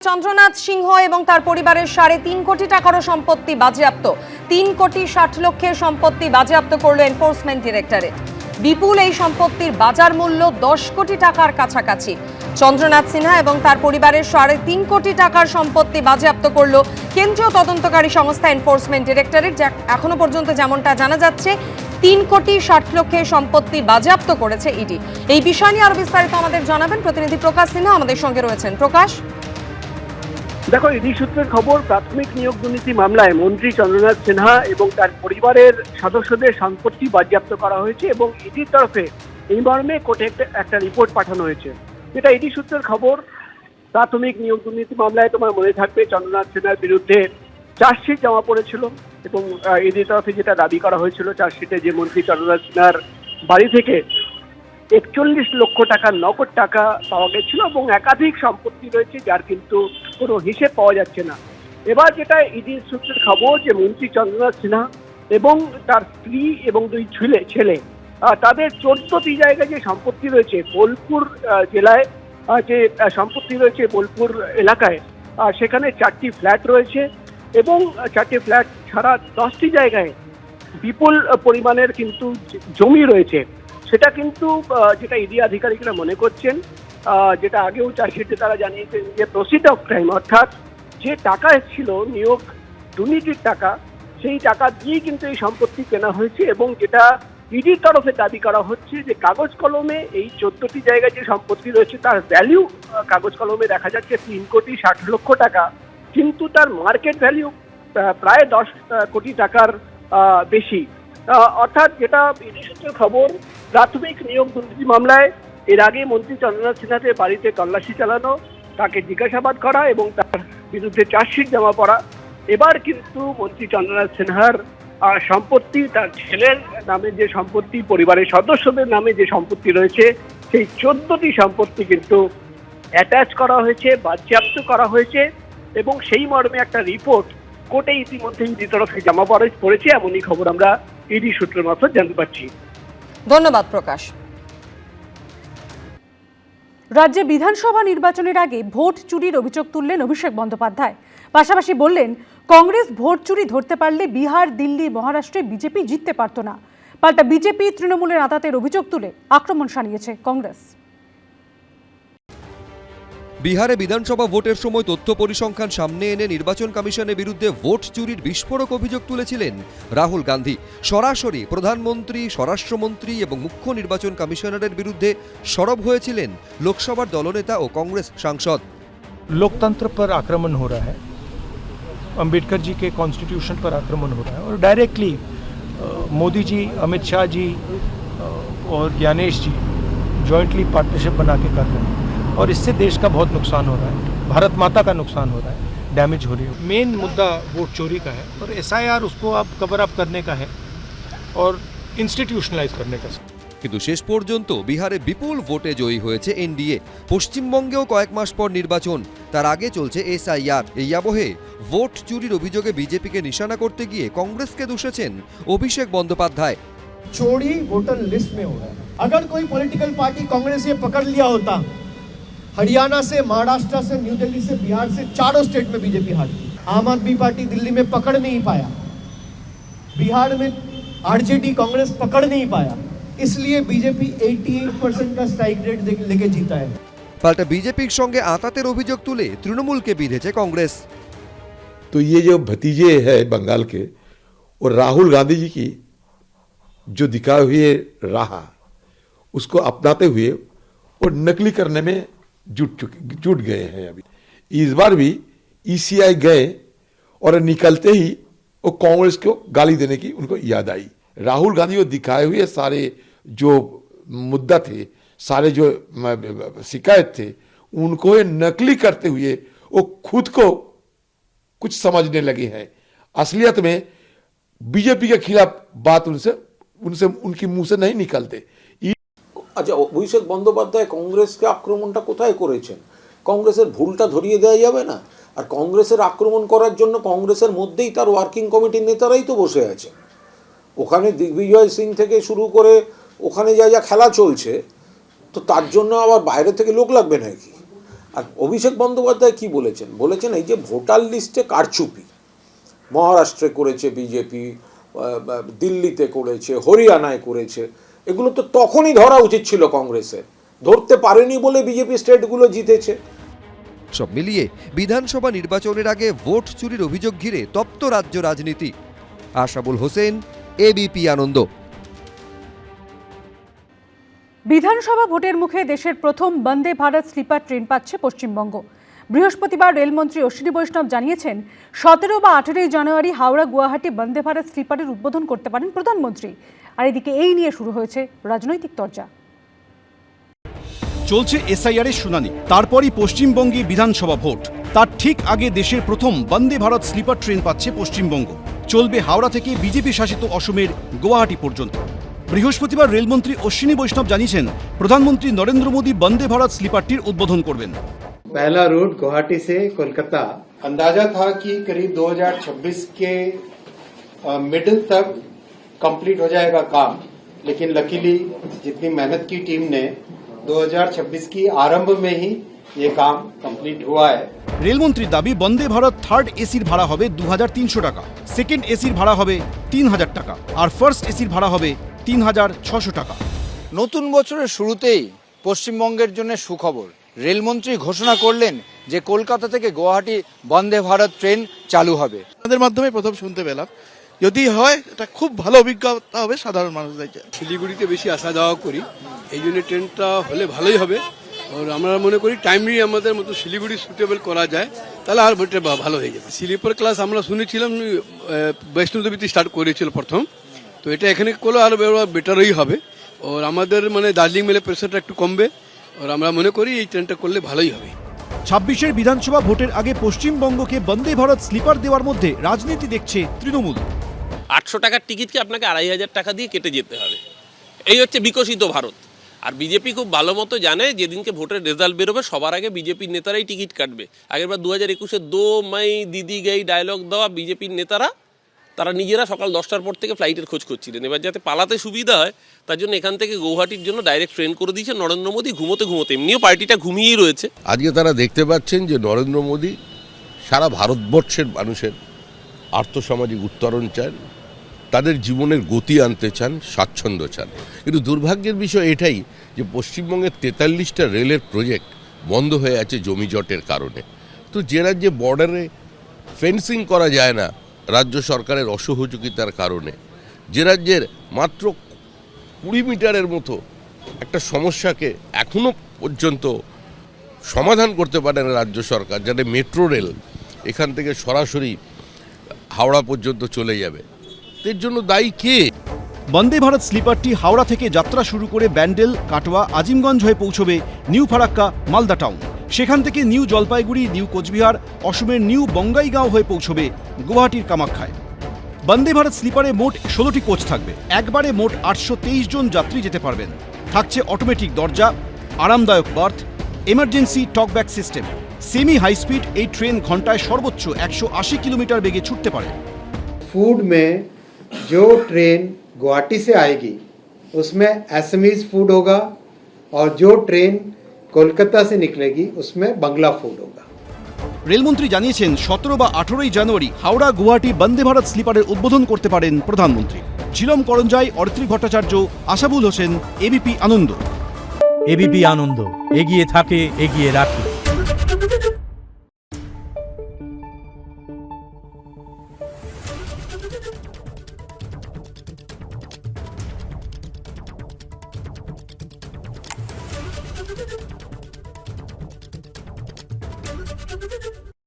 চন্দ্রনাথ সিংহ এবং তার পরিবারের 3.5 কোটি টাকারও সম্পত্তি বাজেয়াপ্ত। 3,60,00,000 সম্পত্তি বাজেয়াপ্ত করল এনফোর্সমেন্ট ডিরেক্টরেট। বিপুল এই সম্পত্তির বাজার মূল্য 10 কোটি টাকার কাছাকাছি। চন্দ্রনাথ সিনহা এবং তার পরিবারের 3.5 কোটি টাকার সম্পত্তি বাজেয়াপ্ত করল কেন্দ্রীয় তদন্তকারী সংস্থা এনফোর্সমেন্ট ডিরেক্টরেট। এখনো পর্যন্ত যেমনটা জানা যাচ্ছে 3,60,00,000 সম্পত্তি বাজেয়াপ্ত করেছে ইডি। এই বিষয় নিয়ে আরো বিস্তারিত আমাদের জানাবেন প্রতিনিধি প্রকাশ সিনহা আমাদের সঙ্গে রয়েছেন। প্রকাশ, দেখো, ইডি সূত্রের খবর, প্রাথমিক নিয়োগ দুর্নীতি মামলায় মন্ত্রী চন্দ্রনাথ সিনহা এবং তার পরিবারের সদস্যদের সম্পত্তি বাজেয়াপ্ত করা হয়েছে এবং ইডির তরফে এই মর্মে কোর্টে একটা রিপোর্ট পাঠানো হয়েছে। যেটা ইডি সূত্রের খবর, প্রাথমিক নিয়োগ দুর্নীতি মামলায় তোমার মনে থাকবে চন্দ্রনাথ সিনহার বিরুদ্ধে চার্জশিট জমা পড়েছিল এবং ইডির তরফে যেটা দাবি করা হয়েছিল চার্জশিটে, যে মন্ত্রী চন্দ্রনাথ সিনহার বাড়ি থেকে 41 লক্ষ টাকা নগদ টাকা পাওয়া গেছিল এবং একাধিক সম্পত্তি রয়েছে যার কিন্তু কোনো হিসেব পাওয়া যাচ্ছে না। এবার যেটা ইডির সূত্রের খবর, যে মন্ত্রী চন্দ্রনাথ সিনহা এবং তার স্ত্রী এবং 2 ছেলে তাদের 14টি জায়গায় যে সম্পত্তি রয়েছে, বোলপুর জেলায় যে সম্পত্তি রয়েছে বোলপুর এলাকায়, সেখানে 4টি ফ্ল্যাট রয়েছে এবং 4টি ফ্ল্যাট ছাড়া 10টি জায়গায় বিপুল পরিমাণের কিন্তু জমি রয়েছে। সেটা কিন্তু যেটা ইডি আধিকারিকরা মনে করছেন, যেটা আগেও চার্জশিটে তারা জানিয়েছেন, যে প্রসিড অফ ক্রাইম, অর্থাৎ যে টাকা এসেছিল নিয়োগ দুর্নীতির টাকা, সেই টাকা দিয়েই কিন্তু এই সম্পত্তি কেনা হয়েছে এবং যেটা ইডির তরফে দাবি করা হচ্ছে যে কাগজ কলমে এই 14টি জায়গায় যে সম্পত্তি রয়েছে তার ভ্যালু কাগজ কলমে দেখা যাচ্ছে 3,60,00,000 টাকা, কিন্তু তার মার্কেট ভ্যালু প্রায় 10 কোটি টাকার বেশি। অর্থাৎ যেটা ইডি সূত্রের খবর, প্রাথমিক নিয়োগ দুর্নীতি মামলায় এর আগে মন্ত্রী চন্দ্রনাথ সিনহার বাড়িতে তল্লাশি চালানো, তাকে জিজ্ঞাসাবাদ করা এবং তার বিরুদ্ধে চার্জশিট জমা পড়া। এবার কিন্তু মন্ত্রী চন্দ্রনাথ সিনহার সম্পত্তি, তার ছেলের নামে যে সম্পত্তি, পরিবারের সদস্যদের নামে যে সম্পত্তি রয়েছে, সেই 14টি সম্পত্তি কিন্তু অ্যাটাচ করা হয়েছে, বাজেয়াপ্ত করা হয়েছে এবং সেই মর্মে একটা রিপোর্ট কোর্টে ইতিমধ্যে ইডি তরফে জমা পড়েছে, এমনই খবর আমরা ইডি সূত্রের মারফত জানতে পারছি। ধন্যবাদ প্রকাশ। রাজ্যে বিধানসভা নির্বাচনের আগে ভোট চুরির অভিযোগ তুললেন অভিষেক বন্দ্যোপাধ্যায়। পাশাপাশি বললেন, কংগ্রেস ভোট চুরি ধরতে পারলে বিহার, দিল্লি, মহারাষ্ট্রে বিজেপি জিততে পারত না। পাল্টা বিজেপি তৃণমূলের আঁতাতের অভিযোগ তুলে আক্রমণ শানিয়েছে কংগ্রেস। বিহারে বিধানসভা ভোটের সময় তথ্য পরিসংখ্যান সামনে এনে নির্বাচন কমিশনের বিরুদ্ধে ভোট চুরির বিস্ফোরক অভিযোগ তুলেছিলেন রাহুল গান্ধী। সরাসরি প্রধানমন্ত্রী, স্বরাষ্ট্রমন্ত্রী এবং মুখ্য নির্বাচন কমিশনারের বিরুদ্ধে সরব হয়েছিলেন লোকসভার দলনেতা ও কংগ্রেস সাংসদ। लोकतंत्र पर आक्रमण हो रहा है, अंबेडकर जी के कॉन्स्टिट्यूशन पर आक्रमण हो रहा है और डायरेक्टली मोदी जी, अमित शाह जी और ज्ञानेश जी जॉइंटली पार्टनरशिप बना के कर रहे हैं और इससे देश का बहुत नुकसान हो रहा है, भारत माता का नुकसान हो रहा है, डैमेज हो रही है। मेन मुद्दा वोट चोरी का है और SIR उसको अब कवर अप करने का है और इंस्टीट्यूशनलाइज करने का। কিন্তু শেষ পর্যন্ত বিহারে বিপুল ভোটে জয়ী হয়েছে এনডিএ। পশ্চিমবঙ্গেও কয়েক মাস পর নির্বাচন, তার আগে চলছে SIR। এই আবহে ভোট চুরির অভিযোগে বিজেপিকে নিশানা করতে গিয়ে কংগ্রেসকে দোষেছেন অভিষেক বন্দ্যোপাধ্যায়। चोरी वोटर लिस्ट में हो रहा है। अगर कोई पॉलिटिकल पार्टी कांग्रेस ये पकड़ लिया होता, हरियाणा से, महाराष्ट्र से, न्यू दिल्ली से, बिहार से, चारों स्टेट में बीजेपी हारती। आम आदमी पार्टी दिल्ली में पकड़ नहीं पाया, बिहार में आरजेडी कांग्रेस पकड़ नहीं पाया, इसलिए बीजेपी 88% का स्ट्राइक रेट लेके जीता है। পাল্টা বিজেপির সঙ্গে আঁতাতের অভিযোগ তুলে তৃণমূলকে বিঁধেছে কংগ্রেস। तो ये जो भतीजे हैं बंगाल के, और राहुल गांधी जी की जो दिखाए हुए राह उसको अपनाते हुए और नकली करने में जुट गए हैं। अभी इस बार भी ECI गए और निकलते ही वो कांग्रेस को गाली देने की उनको याद आई। राहुल गांधी को दिखाए हुए सारे जो मुद्दा थे, सारे जो शिकायत थे, उनको ये नकली करते हुए वो खुद को कुछ समझने लगे हैं। असलियत में बीजेपी के खिलाफ बात उनसे उनकी मुंह से नहीं निकलते। আচ্ছা, অভিষেক বন্দ্যোপাধ্যায় কংগ্রেসকে আক্রমণটা কোথায় করেছেন? কংগ্রেসের ভুলটা ধরিয়ে দেওয়া যাবে না? আর কংগ্রেসের আক্রমণ করার জন্য কংগ্রেসের মধ্যেই তার ওয়ার্কিং কমিটির নেতারাই তো বসে আছেন। ওখানে দিগ্বিজয় সিং থেকে শুরু করে ওখানে যা যা খেলা চলছে, তো তার জন্য আবার বাইরে থেকে লোক লাগবে নাকি? আর অভিষেক বন্দ্যোপাধ্যায় কি বলেছেন? বলেছেন এই যে ভোটার লিস্টে কারচুপি মহারাষ্ট্রে করেছে বিজেপি, দিল্লিতে করেছে, হরিয়ানায় করেছে, এগুলো তো তখনই ধরা উচিত ছিল কংগ্রেসের, ধরতে পারেনি বলে বিজেপি স্টেটগুলো জিতেছে। সব মিলিয়ে বিধানসভা নির্বাচনের আগে ভোট চুরির অভিযোগ ঘিরে তপ্ত রাজ্য রাজনীতি। আশাবুল হোসেন, এবিপি আনন্দ। বিধানসভা ভোটের মুখে দেশের প্রথম বন্দে ভারত স্লিপার ট্রেন পাচ্ছে পশ্চিমবঙ্গ। বৃহস্পতিবার রেলমন্ত্রী অশ্বিনী বৈষ্ণব জানিয়েছেন 17 বা 18 জানুয়ারি হাওড়া গুয়াহাটি বন্দে ভারত স্লিপারের উদ্বোধন করতে পারেন প্রধানমন্ত্রী। আর এদিকে এই নিয়ে শুরু হয়েছে রাজনৈতিক চর্চা। চলছে এসআইআরের শুনানি, তারপরই পশ্চিমবঙ্গে বিধানসভা ভোট। তার ঠিক আগে দেশের প্রথম বন্দে ভারত স্লিপার ট্রেন পাচ্ছে পশ্চিমবঙ্গ। চলবে হাওড়া থেকে বিজেপি শাসিত অসমের গুয়াহাটি পর্যন্ত। বৃহস্পতিবার রেলমন্ত্রী অশ্বিনী বৈষ্ণব জানিয়েছেন প্রধানমন্ত্রী নরেন্দ্র মোদী বন্দে ভারত স্লিপারটির উদ্বোধন করবেন। पहला रूट गुवाहाटी से कोलकाता अंदाजा था कि करीब 2026 के मिडिल तक कंप्लीट हो जाएगा काम, लेकिन लकीली जितनी मेहनत की टीम ने 2026 की आरंभ में ही ये काम कंप्लीट हुआ है। রেলমন্ত্রীর দাবি বন্দে ভারত থার্ড এসির ভাড়া হবে 2300 টাকা, সেকেন্ড এসির ভাড়া হবে 3000 টাকা, আর ফার্স্ট এসির ভাড়া হবে 3600 টাকা। নতুন বছরের শুরুতেই পশ্চিমবঙ্গের জন্য সুখবর। রেলমন্ত্রী ঘোষণা করলেন যে কলকাতা থেকে গুয়াহাটি বন্দে ভারত ট্রেন চালু হবে। তাদের মাধ্যমে প্রথম শুনতে পেলাম, যদি হয় এটা খুব ভালো অভিজ্ঞতা হবে সাধারণ মানুষদের। শিলিগুড়িতে বেশি আসা যাওয়া করি, এই জন্য ট্রেনটা হলে ভালোই হবে। আর আমরা মনে করি টাইমলি আমাদের মতো শিলিগুড়ি সুটেবল করা যায়, তাহলে আর ভোটটা ভালো হয়ে যাবে। স্লিপার ক্লাস আমরা শুনেছিলাম বৈষ্ণোদেবীতে স্টার্ট করেছিল প্রথম, তো এটা এখানে করলে আরও বেটারই হবে। আর আমাদের মানে দার্জিলিং মেলে প্রেশারটা একটু কমবে, আর আমরা মনে করি এই ট্রেনটা করলে ভালোই হবে। 26-এর বিধানসভা ভোটের আগে পশ্চিমবঙ্গকে বন্দে ভারত স্লিপার দেওয়ার মধ্যে রাজনীতি দেখছে তৃণমূল। 800 টাকার টিকিটকে আপনাকে 2500 টাকা দিয়ে কেটে যেতে হবে, এই হচ্ছে বিকশিত ভারত। আর বিজেপি খুব ভালো মতো জানে যেদিনকে ভোটের রেজাল্ট বেরোবে সবার আগে বিজেপির নেতারাই টিকিট কাটবে। আগেরবার 2021-এ দো মাই দিদি গাই ডায়লগ দেওয়া বিজেপির নেতারা, তারা নিজেরা সকাল 10টার পর থেকে ফ্লাইটের খোঁজ করছিলেন। এবার যাতে পালাতে সুবিধা হয় তার জন্য এখান থেকে গৌহাটির জন্য ডাইরেক্ট ট্রেন করে দিয়েছে নরেন্দ্র মোদী ঘুমোতে ঘুমোতে। এমনিও পার্টিটা ঘুমিয়েই রয়েছে। আজকে তারা দেখতে পাচ্ছেন যে নরেন্দ্র মোদী সারা ভারতবর্ষের মানুষের আর্থসামাজিক উত্তরণ চান, তাদের জীবনের গতি আনতে চান, স্বাচ্ছন্দ্য চান। কিন্তু দুর্ভাগ্যের বিষয় এটাই যে পশ্চিমবঙ্গের 43টা রেলের প্রজেক্ট বন্ধ হয়ে আছে জমি জটের কারণে। তো যে রাজ্যে বর্ডারে ফেন্সিং করা যায় না রাজ্য সরকারের অসহযোগিতার কারণে, যে রাজ্যের মাত্র 20 মিটারের মতো একটা সমস্যাকে এখনো পর্যন্ত সমাধান করতে পারে না রাজ্য সরকার, যাতে মেট্রো রেল এখান থেকে সরাসরি হাওড়া পর্যন্ত চলে যাবে, এর জন্য দায়ী কে? বন্দে ভারত স্লিপারটি হাওড়া থেকে যাত্রা শুরু করে ব্যান্ডেল, কাটোয়া, আজিমগঞ্জ হয়ে পৌঁছবে নিউ ফারাক্কা, মালদা টাউন। সেখান থেকে নিউ জলপাইগুড়ি, নিউ কোচবিহার, অসমের নিউ বঙ্গাইগাঁও হয়ে পৌঁছবে গুয়াহাটির কামাখ্যায়। বন্দে ভারত স্লিপারে মোট 16টি কোচ থাকবে। একবারে মোট 823 জন যাত্রী যেতে পারবেন। থাকছে অটোমেটিক দরজা, আরামদায়ক berth, emergency talkback system. Semi high speed এই ট্রেন ঘন্টায় সর্বোচ্চ 180 কিলোমিটার বেগে ছুটতে পারে। फूड में जो ट्रेन गुवाहाटी से आएगी उसमें एसएमईज फूड होगा, और जो ट्रेन कोलकाता से निकलेगी उसमें बांग्ला फूड होगा। রেলমন্ত্রী জানিয়েছেন 17 বা 18 জানুয়ারি হাওড়া গুয়াহাটি বন্দে ভারত স্লিপারের উদ্বোধন করতে পারেন প্রধানমন্ত্রী। ঝিলম করঞ্জাই, অরিত্রী ভট্টাচার্য, আশাবুল হোসেন, এবিপি আনন্দ। এবিপি আনন্দ, এগিয়ে থাকে, এগিয়ে রাখে।